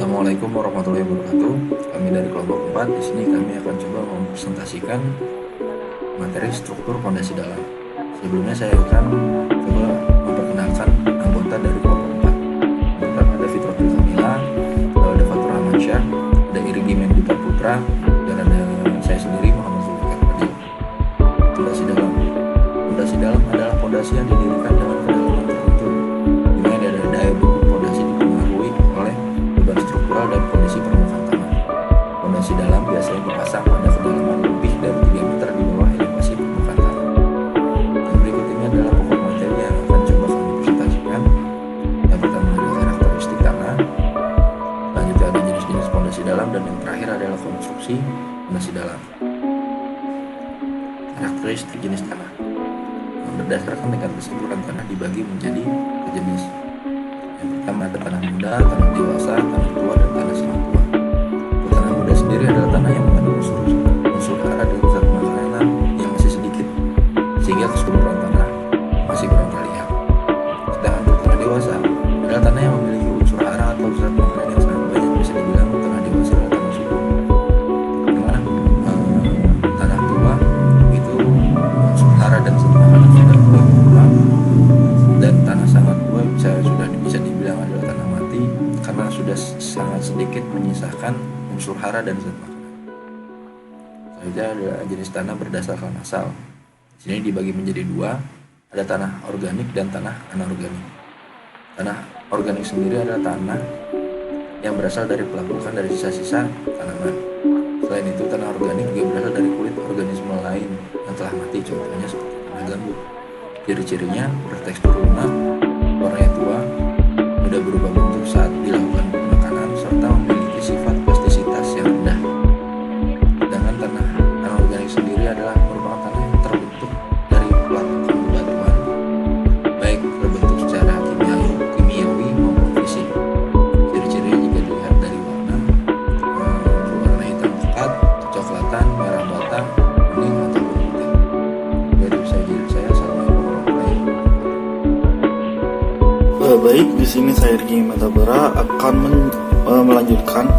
Assalamualaikum warahmatullahi wabarakatuh. Kami dari kelompok 4. Di sini kami akan coba mempresentasikan materi struktur fondasi dalam. Sebelumnya saya akan coba memperkenalkan anggota dari kelompok 4. Pertama ada Fitratul Kamila, lalu ada Fatur Rahmansyah, ada Irigimen Duta Putra, dan ada saya sendiri Muhammad Zulfikar Fadil. Fondasi dalam. Fondasi dalam adalah fondasi yang didirikan dengan kedalaman tertentu, di mana ada daya dukung fondasi dipengaruhi oleh beban struktural dan kondisi permukaan tanah. Fondasi dalam biasanya dipasang pada kedalaman lebih dari 3 meter di bawah elevasi permukaan tanah. Yang berikut ini adalah pokok materi yang akan coba kami presentasikan. Yang pertama adalah karakteristik tanah, selanjutnya ada jenis-jenis fondasi dalam, dan yang terakhir adalah konstruksi fondasi dalam. Karakteristik jenis tanah berdasarkan tingkat kesuburan tanah dibagi menjadi jenis. Yang pertama ada tanah muda, tanah dewasa, tanah tua, dan tanah sangat tua. Tanah muda sendiri adalah tanah yang mengandung unsur hara dan zat makanan yang masih sedikit, sehingga kesuburan tanah masih kurang terlihat. Sedangkan untuk tanah dewasa adalah tanah yang memiliki unsur hara atau zat makanan yang sangat banyak, bisa dibilang tanah dewasa adalah tanah subur. Dimana tanah tua itu unsur hara dan zat makanan sudah mulai berkurang, dan tanah sangat tua bisa dibilang adalah tanah mati karena sudah sangat sedikit menyisakan unsur hara dan zat makanan. Selanjutnya adalah jenis tanah berdasarkan asal. Di sini dibagi menjadi dua, ada tanah organik dan tanah anorganik. Tanah organik sendiri adalah tanah yang berasal dari pelapukan dari sisa-sisa tanaman. Selain itu, tanah organik juga berasal dari kulit organisme lain yang telah mati, contohnya seperti tanah gambut. Ciri-cirinya bertekstur lunak, warnanya tua, mudah berubah bentuk saat dilakukan penekanan, serta memiliki sifat plastisitas yang rendah. Sedangkan tanah anorganik sendiri adalah merupakan tanah yang terbentuk dari pelapukan batuan, baik terbentuk secara kimiawi maupun fisik. Ciri-cirinya jika dilihat dari warna hitam pekat, kecoklatan, merah bata, kuning, ataupun putih. Dari saya, assalamualaikum warahmatullahi wabarakatuh. Baik, di sini saya Rigi Metabara akan melanjutkan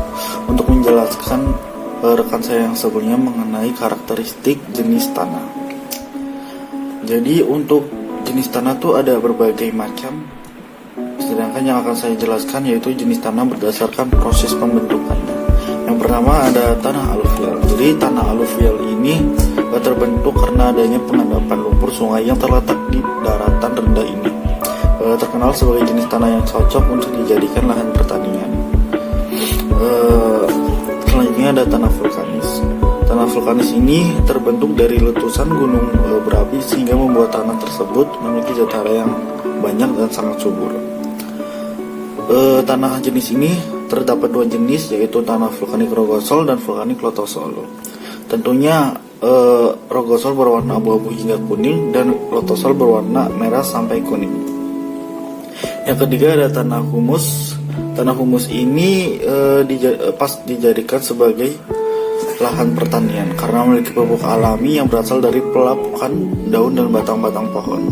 untuk menjelaskan rekan saya yang sebelumnya mengenai karakteristik jenis tanah. Jadi untuk jenis tanah itu ada berbagai macam, sedangkan yang akan saya jelaskan yaitu jenis tanah berdasarkan proses pembentukannya. Yang pertama ada tanah aluvial. Jadi tanah aluvial ini terbentuk karena adanya pengendapan lumpur sungai yang terletak di daratan rendah ini. Terkenal sebagai jenis tanah yang cocok untuk dijadikan lahan pertanian. Selanjutnya ada tanah vulkanis. Tanah vulkanis ini terbentuk dari letusan gunung berapi sehingga membuat tanah tersebut memiliki zat hara yang banyak dan sangat subur. Tanah jenis ini terdapat dua jenis, yaitu tanah vulkanik rogosol dan vulkanik lotosol. Tentunya rogosol berwarna abu-abu hingga kuning dan lotosol berwarna merah sampai kuning. Yang ketiga ada tanah humus. Tanah humus ini dijadikan sebagai lahan pertanian karena memiliki pupuk alami yang berasal dari pelapukan daun dan batang-batang pohon.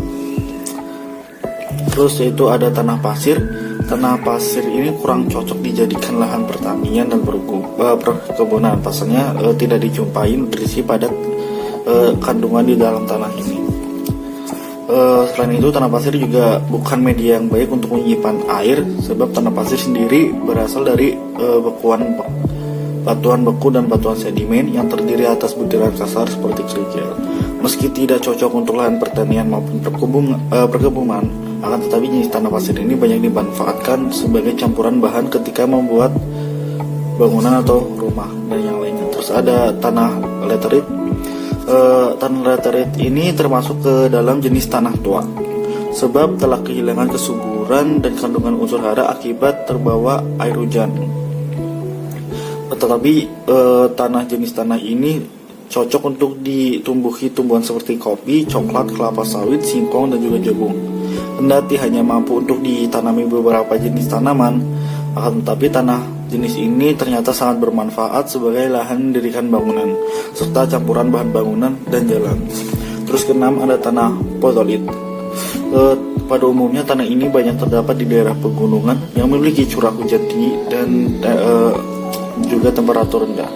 Terus yaitu ada tanah pasir. Tanah pasir ini kurang cocok dijadikan lahan pertanian dan perkebunan. Pasalnya tidak dijumpai nutrisi padat kandungan di dalam tanah ini. Selain itu, tanah pasir juga bukan media yang baik untuk menyimpan air, sebab tanah pasir sendiri berasal dari batuan beku dan batuan sedimen yang terdiri atas butiran kasar seperti kerikil. Meski tidak cocok untuk lahan pertanian maupun perkebunan, akan tetapi jenis tanah pasir ini banyak dimanfaatkan sebagai campuran bahan ketika membuat bangunan atau rumah dan yang lainnya. Terus ada tanah laterit. Tanah laterit ini termasuk ke dalam jenis tanah tua, sebab telah kehilangan kesuburan dan kandungan unsur hara akibat terbawa air hujan. Tetapi jenis tanah ini cocok untuk ditumbuhi tumbuhan seperti kopi, coklat, kelapa sawit, singkong, dan juga jagung. Kendati hanya mampu untuk ditanami beberapa jenis tanaman, akan tetapi tanah jenis ini ternyata sangat bermanfaat sebagai lahan mendirikan bangunan serta campuran bahan bangunan dan jalan. Terus keenam ada tanah podolit. pada umumnya tanah ini banyak terdapat di daerah pegunungan yang memiliki curah hujan tinggi dan juga temperatur rendah.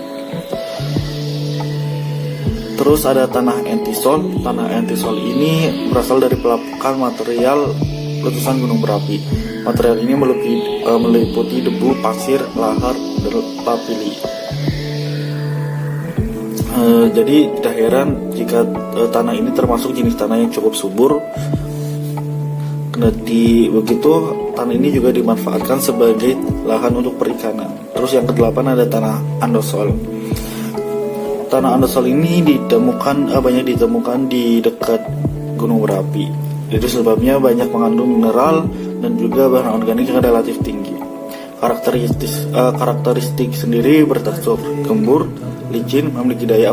Terus ada tanah entisol. Tanah entisol ini berasal dari pelapukan material letusan gunung berapi. Material ini meliputi debu, pasir, lahar, dan lapilli. Jadi tidak heran jika tanah ini termasuk jenis tanah yang cukup subur. Begitu tanah ini juga dimanfaatkan sebagai lahan untuk perikanan. Terus yang kedelapan ada tanah andosol. Tanah andosol ini banyak ditemukan di dekat gunung berapi. Itu sebabnya banyak mengandung mineral dan juga bahan organik yang relatif tinggi. Karakteristik sendiri bertekstur gembur, licin, memiliki daya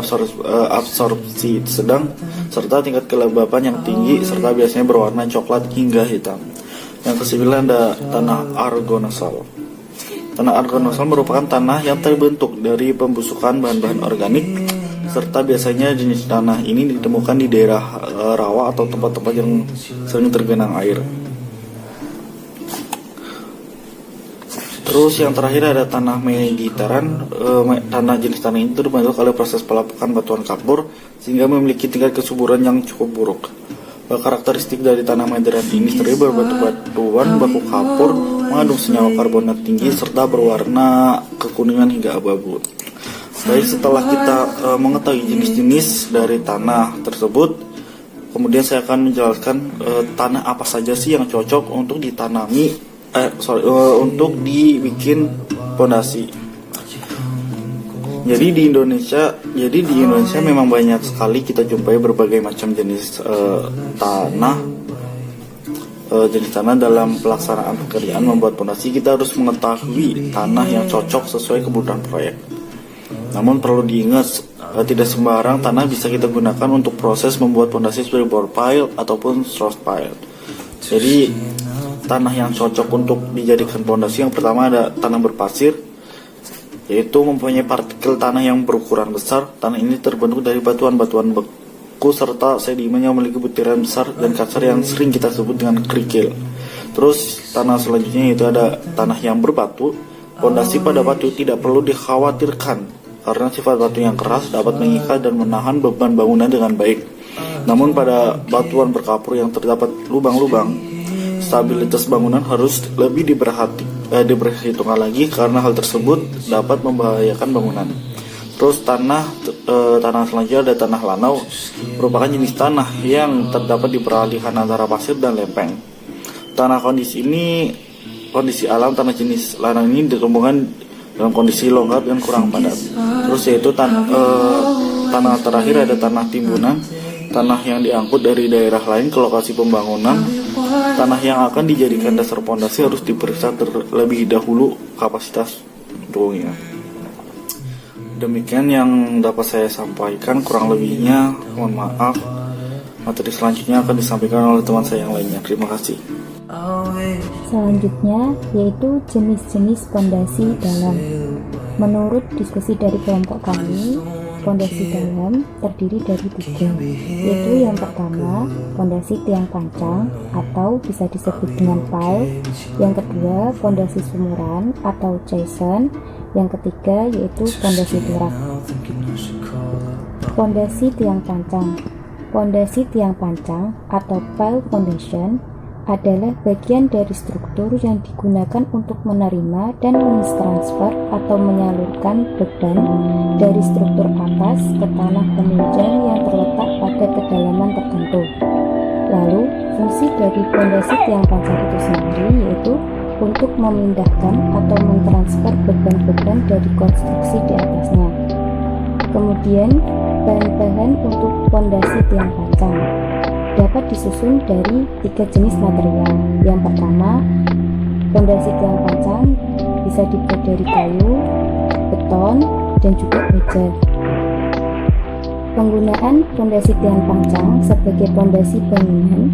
absorpsi sedang, serta tingkat kelembapan yang tinggi, serta biasanya berwarna coklat hingga hitam. Yang kesembilan ada tanah argonosol. Tanah argonosol merupakan tanah yang terbentuk dari pembusukan bahan-bahan organik, serta biasanya jenis tanah ini ditemukan di daerah rawa atau tempat-tempat yang sering tergenang air. Terus yang terakhir ada tanah Mediteran. Tanah jenis tanah ini terbentuk oleh proses pelapukan batuan kapur sehingga memiliki tingkat kesuburan yang cukup buruk. Karakteristik dari tanah Mediteran ini terdiri berbatu-batuan baku kapur, mengandung senyawa karbonat tinggi serta berwarna kekuningan hingga abu-abu. Baik, setelah kita mengetahui jenis-jenis dari tanah tersebut, kemudian saya akan menjelaskan tanah apa saja sih yang cocok untuk ditanami, untuk dibikin pondasi. Jadi di Indonesia memang banyak sekali kita jumpai berbagai macam jenis tanah dalam pelaksanaan pekerjaan membuat pondasi. Kita harus mengetahui tanah yang cocok sesuai kebutuhan proyek. Namun perlu diingat, tidak sembarang tanah bisa kita gunakan untuk proses membuat pondasi seperti bore pile ataupun thrust pile. Jadi tanah yang cocok untuk dijadikan pondasi yang pertama ada tanah berpasir, yaitu mempunyai partikel tanah yang berukuran besar. Tanah ini terbentuk dari batuan-batuan beku serta sedimen yang memiliki butiran besar dan kasar yang sering kita sebut dengan kerikil. Terus tanah selanjutnya yaitu ada tanah yang berbatu. Pondasi pada batu tidak perlu dikhawatirkan karena sifat batu yang keras dapat mengikat dan menahan beban bangunan dengan baik. Namun pada batuan berkapur yang terdapat lubang-lubang, stabilitas bangunan harus lebih diperhitungkan lagi karena hal tersebut dapat membahayakan bangunan. Terus tanah selanjutnya ada tanah lanau, merupakan jenis tanah yang terdapat di peralihan antara pasir dan lempeng. Kondisi alam tanah jenis lanau ini ditemukan dalam kondisi longgar dan kurang padat. Terus yaitu tanah terakhir ada tanah timbunan, tanah yang diangkut dari daerah lain ke lokasi pembangunan. Tanah yang akan dijadikan dasar pondasi harus diperiksa terlebih dahulu kapasitas dulunya. Demikian yang dapat saya sampaikan, kurang lebihnya mohon maaf. Materi selanjutnya akan disampaikan oleh teman saya yang lainnya. Terima kasih. Selanjutnya yaitu jenis-jenis pondasi dalam. Menurut diskusi dari kelompok kami, pondasi dalam terdiri dari 3, yaitu yang pertama pondasi tiang pancang atau bisa disebut dengan pile, yang kedua pondasi sumuran atau caisson, yang ketiga yaitu pondasi turak. Pondasi tiang pancang. Pondasi tiang pancang atau pile foundation adalah bagian dari struktur yang digunakan untuk menerima dan mentransfer atau menyalurkan beban dari struktur atas ke tanah penunjang yang terletak pada kedalaman tertentu. Lalu, fungsi dari pondasi tiang pancang itu sendiri yaitu untuk memindahkan atau mentransfer beban-beban dari konstruksi di atasnya. Kemudian, bahan-bahan untuk pondasi tiang pancang dapat disusun dari 3 jenis material. Yang pertama, pondasi tiang pancang bisa dibuat dari kayu, beton, dan juga baja. Penggunaan pondasi tiang pancang sebagai pondasi bangunan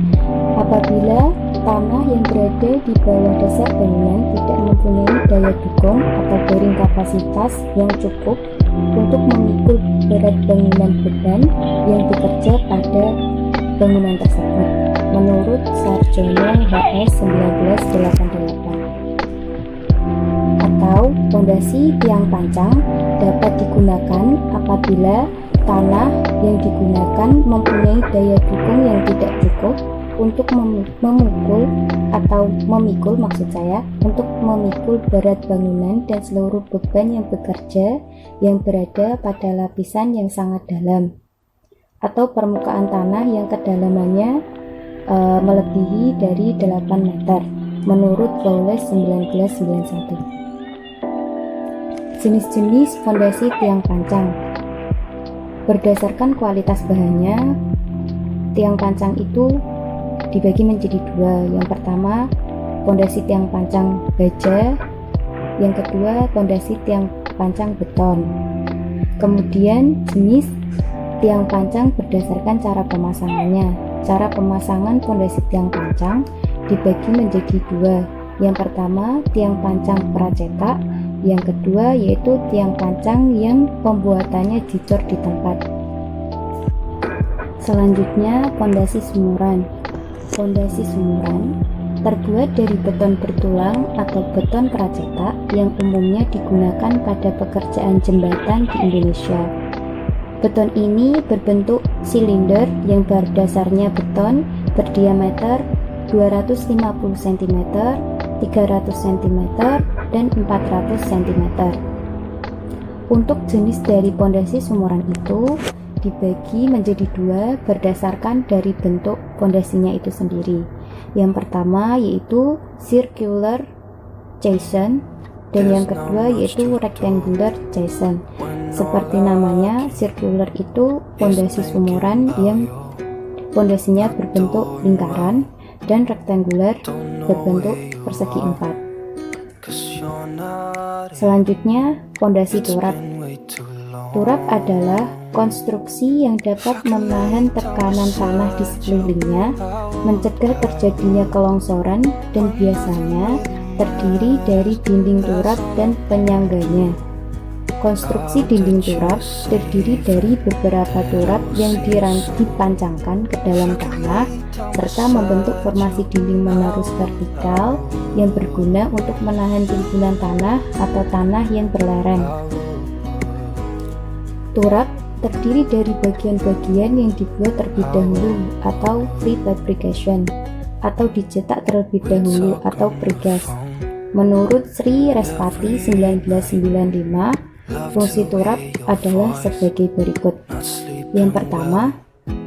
apabila tanah yang berada di bawah dasar bangunan tidak mempunyai daya dukung atau bearing kapasitas yang cukup untuk memikul berat bangunan beban yang bekerja pada bangunan tersebut. menurut Sarjono HS 1988. Atau pondasi tiang pancang dapat digunakan apabila tanah yang digunakan mempunyai daya dukung yang tidak cukup untuk memikul berat bangunan dan seluruh beban yang bekerja yang berada pada lapisan yang sangat dalam, atau permukaan tanah yang kedalamannya melebihi dari 8 meter menurut Bowles 1991. Jenis-jenis fondasi tiang pancang berdasarkan kualitas bahannya. Tiang pancang itu dibagi menjadi dua. Yang pertama, fondasi tiang pancang baja. Yang kedua, fondasi tiang pancang beton. Kemudian jenis tiang pancang berdasarkan cara pemasangannya. Cara pemasangan fondasi tiang pancang dibagi menjadi dua. Yang pertama, tiang pancang pracetak. Yang kedua yaitu tiang pancang yang pembuatannya dicor di tempat. Selanjutnya, fondasi sumuran. Fondasi sumuran terbuat dari beton bertulang atau beton pracetak yang umumnya digunakan pada pekerjaan jembatan di Indonesia. Beton ini berbentuk silinder yang berdasarnya beton berdiameter 250 cm, 300 cm, dan 400 cm. Untuk jenis dari fondasi sumuran itu dibagi menjadi dua berdasarkan dari bentuk fondasinya itu sendiri. Yang pertama yaitu circular caisson dan yang kedua yaitu rectangular caisson. Seperti namanya, circular itu fondasi sumuran yang fondasinya berbentuk lingkaran dan rectangular berbentuk persegi 4. Selanjutnya, fondasi turap. Turap adalah konstruksi yang dapat menahan tekanan tanah di sekelilingnya, mencegah terjadinya kelongsoran, dan biasanya terdiri dari dinding turap dan penyangganya. Konstruksi dinding turap terdiri dari beberapa turap yang dipancangkan ke dalam tanah serta membentuk formasi dinding menerus vertikal yang berguna untuk menahan timbunan tanah atau tanah yang berlereng. Turap terdiri dari bagian-bagian yang dibuat terlebih dahulu atau prefabrication atau dicetak terlebih dahulu atau pregas. Menurut Sri Respati 1995, fungsi turap adalah sebagai berikut. Yang pertama,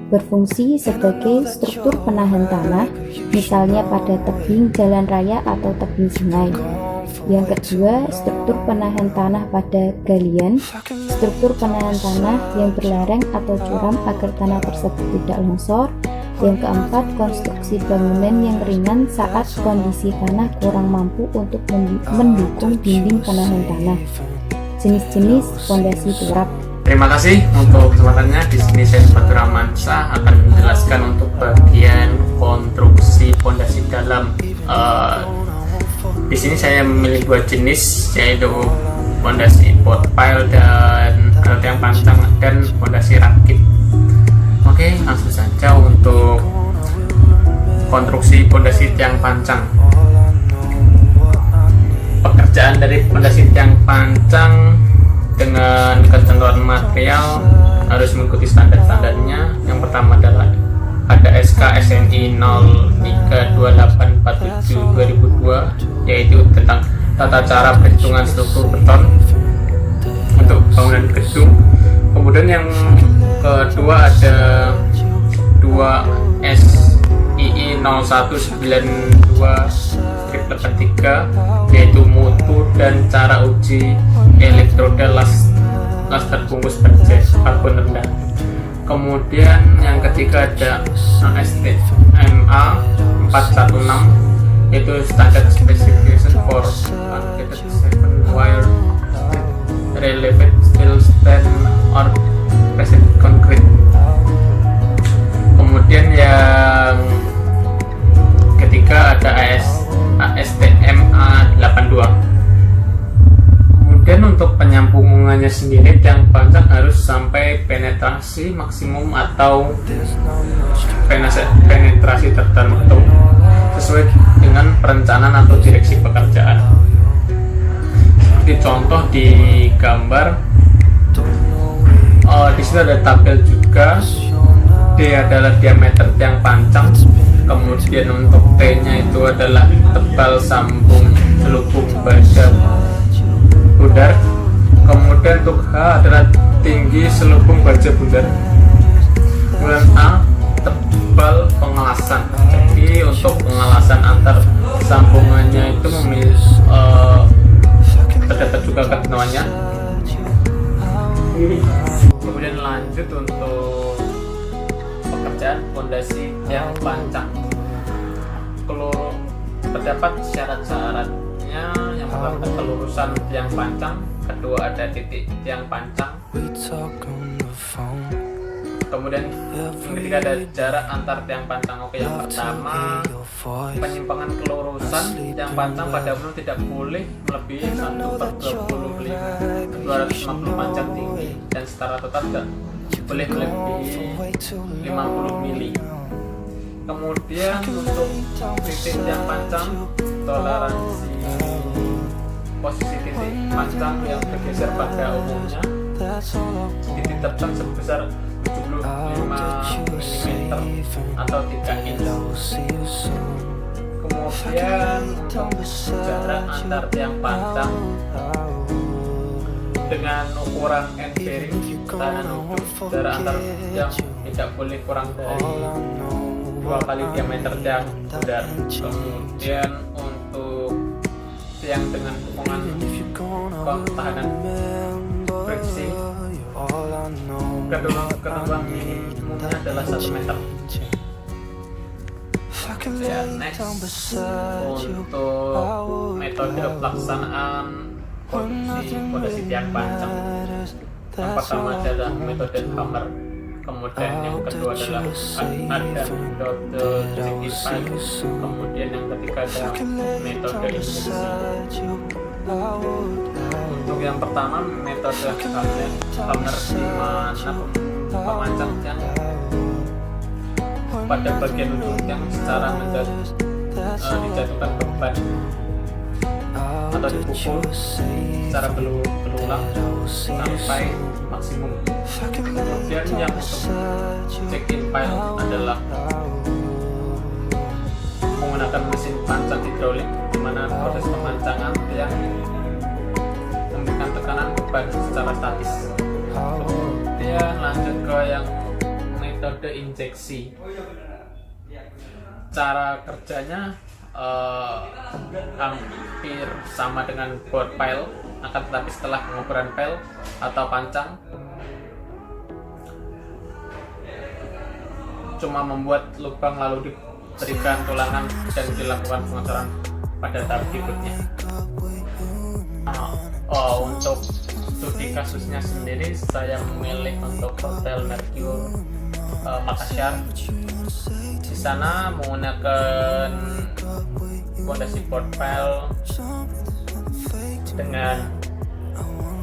berfungsi sebagai struktur penahan tanah, misalnya pada tebing jalan raya atau tebing sungai. Yang kedua, struktur penahan tanah pada galian, struktur penahan tanah yang berlereng atau curam agar tanah tersebut tidak longsor. Yang keempat, konstruksi bangunan yang ringan saat kondisi tanah kurang mampu untuk mendukung dinding penahan tanah. Jenis-jenis fondasi turap. Terima kasih untuk kesempatannya. Di sini saya Fatur Rahmansyah akan menjelaskan untuk bagian konstruksi fondasi dalam. Di sini saya memilih dua jenis, yaitu fondasi pot pile dan tiang pancang dan fondasi rakit. Oke, langsung saja untuk konstruksi fondasi tiang pancang. Pekerjaan dari fondasi tiang pancang dengan ketentuan material harus mengikuti standar-standarnya. Yang pertama adalah ada SK SNI 032847/2002, yaitu tentang tata cara perhitungan struktur beton untuk bangunan gedung. Kemudian yang kedua ada 2 SII 0192/3, yaitu mutu dan cara uji elektroda laster bungkus baja karbon rendah. Kemudian yang ketiga ada STMA 416, yaitu Standard Specification for Ungated 7-Wire Relieved Steel Stand or Pressed Concrete. Kemudian yang ketiga ada ASTMA 82. Kemudian untuk penyambungannya sendiri, tiang pancang harus sampai penetrasi maksimum atau penetrasi tertentu sesuai dengan perencanaan atau direksi pekerjaan. Seperti contoh di gambar, di sini ada tabel juga. D adalah diameter tiang pancang, kemudian untuk T-nya itu adalah tebal sambung selubung baja bundar, kemudian untuk H adalah tinggi selubung baja bundar, kemudian A tebal pengelasan. Jadi untuk pengelasan antar sambungannya itu terdapat juga ketentuannya. Kemudian lanjut untuk pekerjaan pondasi tiang pancang. Kalau terdapat syarat-syaratnya, yang pertama kelurusan tiang pancang, kedua ada titik tiang pancang, kemudian yang ketiga ada jarak antar tiang pancang. Oke, yang pertama, penyimpangan kelurusan tiang pancang pada umumnya tidak boleh melebihi 1/250 pancang tinggi, dan secara total tidak boleh melebihi 50 mili. Kemudian untuk titik tiang pancang, toleransi posisi titik pancang yang bergeser pada umumnya ditetapkan sebesar 75 mm atau 3 inch. Kemudian untuk jarak antar tiang pancang dengan ukuran end bearing tahanan utuh, jarak antar tiang tidak boleh kurang dari 2 kali diameter tiang bundar. Kemudian untuk tiang dengan dukungan tahanan friksi, kedua minimumnya adalah 1 meter. Kemudian next, untuk metode pelaksanaan pondasi tiang pancang, yang pertama adalah metode hammer, kemudian yang kedua adalah ada metode check-in pipe, kemudian yang ketiga adalah metode injeksi. Untuk yang pertama, metode hammer, di mana pemancang tiang pada bagian ujung tiang secara dijatuhkan beban atau dipukul secara berulang sampai maksimum. Kemudian yang check-in pipe adalah menggunakan mesin pancang hidrolik, di mana proses pemancangan tiang memberikan tekanan beban secara statis. Kemudian lanjut ke yang metode injeksi. Cara kerjanya hampir sama dengan bore pile, akan tetapi setelah pengukuran pile atau pancang cuma membuat lubang lalu diberikan tulangan dan dilakukan pengocoran pada tahap berikutnya. Untuk studi kasusnya sendiri, saya memilih untuk Hotel Mercure Makassar. Di sana menggunakan fondasi board pile dengan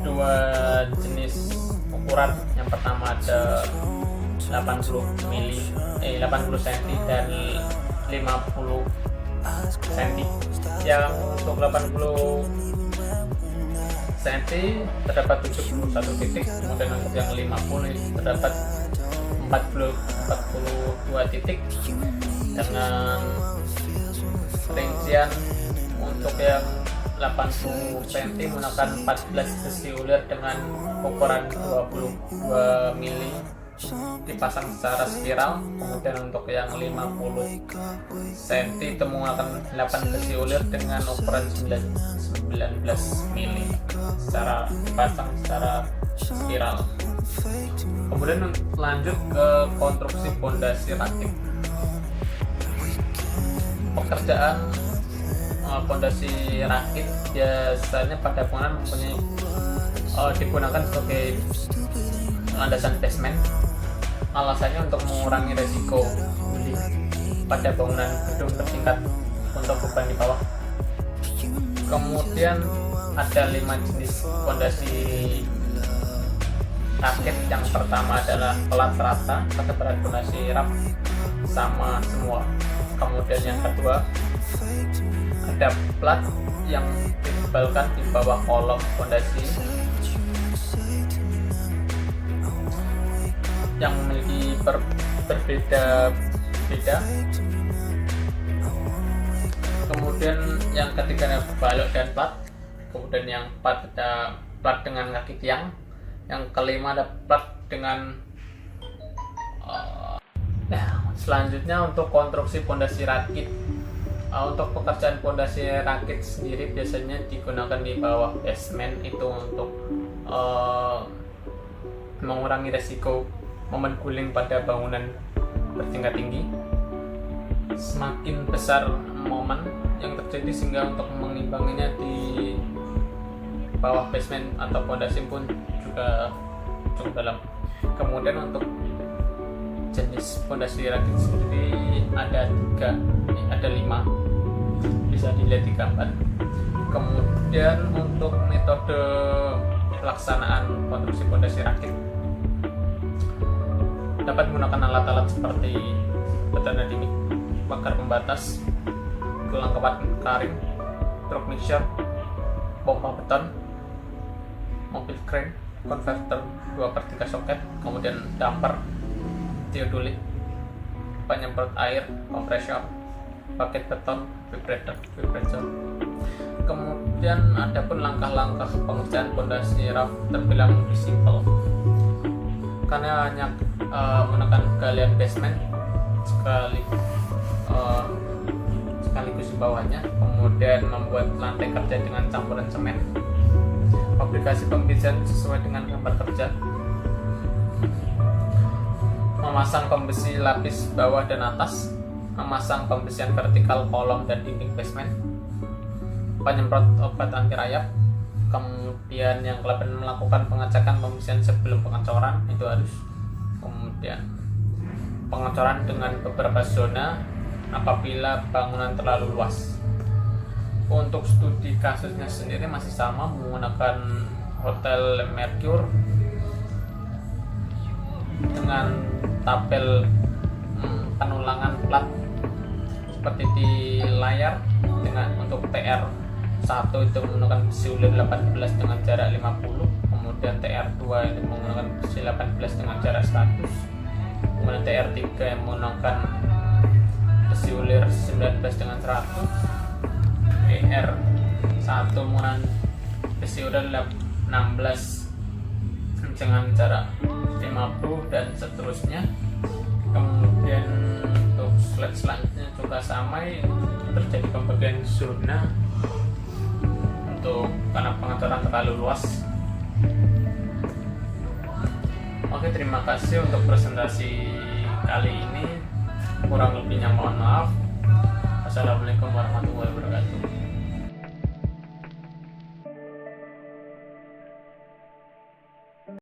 2 jenis ukuran. Yang pertama ada 80 cm dan 50 cm. Yang untuk 80 cm terdapat 71 titik, kemudian untuk yang 50 terdapat 42 titik, dengan rincian untuk yang 80 cm menggunakan 14 besi ulir dengan ukuran 22 mili dipasang secara spiral. Kemudian untuk yang 50 cm itu menggunakan 8 besi ulir dengan ukuran 19 mili secara dipasang secara spiral. Kemudian lanjut ke konstruksi pondasi rakit. Pekerjaan pondasi rakit biasanya pada bangunan mempunyai digunakan sebagai landasan basement. Alasannya untuk mengurangi resiko pada bangunan gedung bertingkat untuk beban di bawah. Kemudian ada 5 jenis pondasi rakit. Yang pertama adalah plat rata, ketebalan pondasi raf sama semua. Kemudian yang kedua ada plat yang ditebalkan di bawah kolom pondasi yang memiliki berbeda-beda. Kemudian yang ketiga ada balok dan plat. Kemudian yang keempat ada plat dengan kaki tiang. Yang kelima ada plat dengan selanjutnya untuk konstruksi pondasi rakit. Untuk pekerjaan pondasi rakit sendiri biasanya digunakan di bawah basement, itu untuk mengurangi resiko momen guling pada bangunan bertingkat tinggi. Semakin besar momen yang terjadi sehingga untuk mengimbanginya di bawah basement atau pondasi pun juga cukup dalam. Kemudian untuk jenis pondasi rakit sendiri ada 5, bisa dilihat di gambar. Kemudian untuk metode pelaksanaan konstruksi pondasi rakit dapat menggunakan alat-alat seperti betana dinding, pagar pembatas, kelengkapan karing, truk mixer, pompa beton, mobil crane, konverter 2/3 soket, kemudian damper, teodolit, penyemprot air, kompresor, paket beton, vibrator. Kemudian ada pun langkah-langkah pengerjaan pondasi raf terbilang lebih simpel karena hanya menggunakan galian basement sekaligus di bawahnya, kemudian membuat lantai kerja dengan campuran semen, aplikasi pembisan sesuai dengan gambar kerja, memasang pembesi lapis bawah dan atas, memasang pembesian vertikal kolom dan dinding basement, penyemprot obat anti rayap. Kemudian yang ke-8 melakukan pengecekan pembesian sebelum pengecoran, itu harus. Kemudian pengecoran dengan beberapa zona apabila bangunan terlalu luas. Untuk studi kasusnya sendiri masih sama, menggunakan Hotel Mercure dengan tabel penulangan plat seperti di layar. Dengan untuk TR1 itu menggunakan besi ulir 18 dengan jarak 50, kemudian TR2 itu menggunakan besi 18 dengan jarak 100, kemudian TR3 yang menggunakan besi ulir 19 dengan 100, TR1 menggunakan besi ulir 16 dengan jarak 50 dan seterusnya. Kemudian untuk slide selanjutnya juga sama, terjadi pembagian zona untuk karena pengecoran terlalu luas. Oke, terima kasih untuk presentasi kali ini, kurang lebihnya mohon maaf. Assalamualaikum warahmatullahi wabarakatuh.